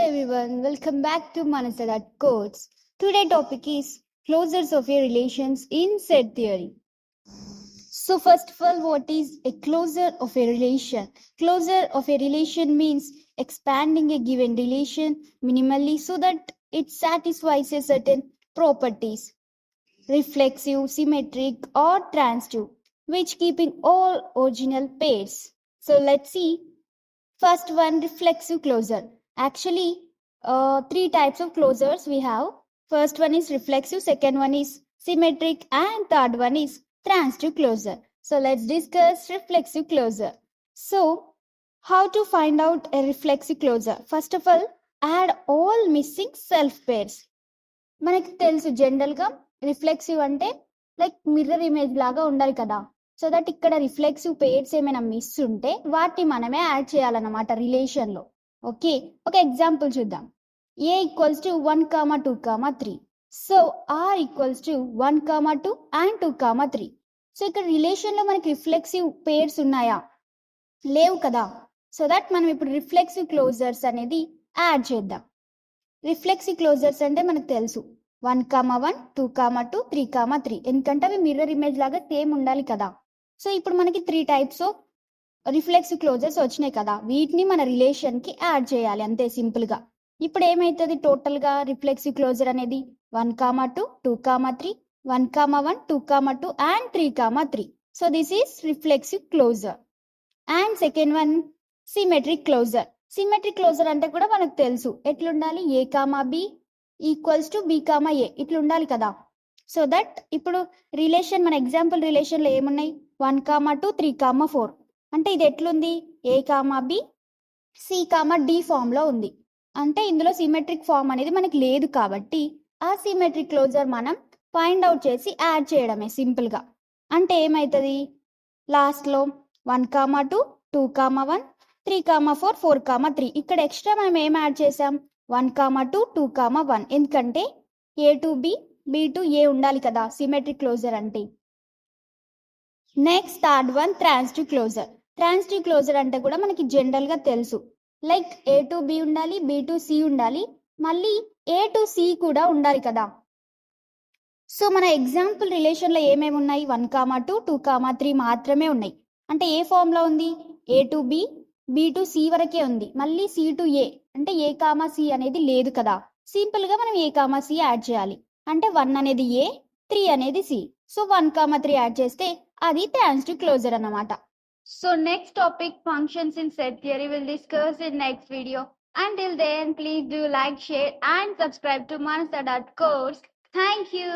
everyone, welcome back to Manasada Codes. Today topic is closures of a relations in set theory. So first of all, what is a closure of a relation? Closure of a relation means expanding a given relation minimally so that it satisfies a certain properties, reflexive, symmetric or transitive, which keeping all original pairs. So let's see. First one, reflexive closure. Actually, three types of closures we have. First one is reflexive, second one is symmetric, and third one is transitive closure. So let's discuss reflexive closure. So, how to find out a reflexive closure? First of all, add all missing self pairs. మనకి తెలుసు జనరల్గా reflexive అంటే like mirror image లాగా ఉండాలి కదా. So that ఇక్కడ reflexive pairs ఏమైనా miss ఉంటే వాటిని మనమే యాడ్ చేయాలన్నమాట రిలేషన్లో. ఓకే, ఒక ఎగ్జాంపుల్ చూద్దాం. A equals to 1,2,3. So R equals to 1,2 and 2,3. So ఇక్కడ రిలేషన్లో మనకి రిఫ్లెక్సివ్ పేర్స్ ఉన్నాయా? లేవు కదా. సో దట్ మనం ఇప్పుడు రిఫ్లెక్సివ్ క్లోజర్స్ అనేది యాడ్ చేద్దాం. రిఫ్లెక్సివ్ క్లోజర్స్ అంటే మనకు తెలుసు 1,1, 2,2, 3,3. ఎందుకంటే అవి మిర్రర్ ఇమేజ్ లాగా సేమ్ ఉండాలి కదా. సో ఇప్పుడు మనకి 3 టైప్స్ ఆఫ్ రిఫ్లెక్సివ్ క్లోజర్స్ వచ్చినాయి కదా, వీటిని మన రిలేషన్కి యాడ్ చేయాలి అంతే సింపుల్గా. ఇప్పుడు ఏమవుతుంది టోటల్గా రిఫ్లెక్సివ్ క్లోజర్ అనేది 1,2, 2,3, 1,1, 2,2 and 3,3. So this is reflexive closure. And second one symmetric closure. Symmetric closure అంటే కూడా మనకు తెలుసు ఎట్లుండాలి, a comma b equals to b comma a ఇట్లా ఉండాలి కదా. సో దట్ ఇప్పుడు రిలేషన్ మన ఎగ్జాంపుల్ రిలేషన్లో ఏమున్నాయి 1,2, 3,4. అంటే ఇది ఎట్లుంది, a comma b c comma d ఫామ్లో ఉంది. అంటే ఇందులో సిమెట్రిక్ ఫామ్ అనేది మనకి లేదు కాబట్టి ఆ సిమెట్రిక్ క్లోజర్ మనం ఫైండ్ అవుట్ చేసి యాడ్ చేయడమే సింపుల్గా. అంటే ఏమవుతుంది లాస్ట్లో 1,2, 2,1, 3,4, 4,3. ఇక్కడ ఎక్స్ట్రా మనం ఏం యాడ్ చేసాం 1,2, 2,1. ఎందుకంటే A to B, B to A ఉండాలి కదా సిమెట్రిక్ క్లోజర్ అంటే. Next third one transitive closure. Transitive closure అంటే కూడా మనకి జనరల్గా తెలుసు లైక్ ఏ టు బి ఉండాలి, బి టు సి ఉండాలి, మళ్ళీ ఏ టు సి కూడా ఉండాలి కదా. సో మన ఎగ్జాంపుల్ రిలేషన్లో ఏమేమి ఉన్నాయి 1,2, 2,3 మాత్రమే ఉన్నాయి. అంటే ఏ ఫామ్లో ఉంది, a to B, B to c వరకే ఉంది, మళ్ళీ సి టు ఏ అంటే ఏ కామా సి అనేది లేదు కదా. సింపుల్గా మనం ఏ కామా సి యాడ్ చేయాలి. అంటే 1 అనేది ఏ, 3 అనేది సి. సో 1,3 యాడ్ చేస్తే అది ట్రాన్సిటివ్ క్లోజర్ అన్నమాట. So next topic functions in set theory will discuss in next video. Until then, please do like, share and subscribe to Manasada Codes. Thank you.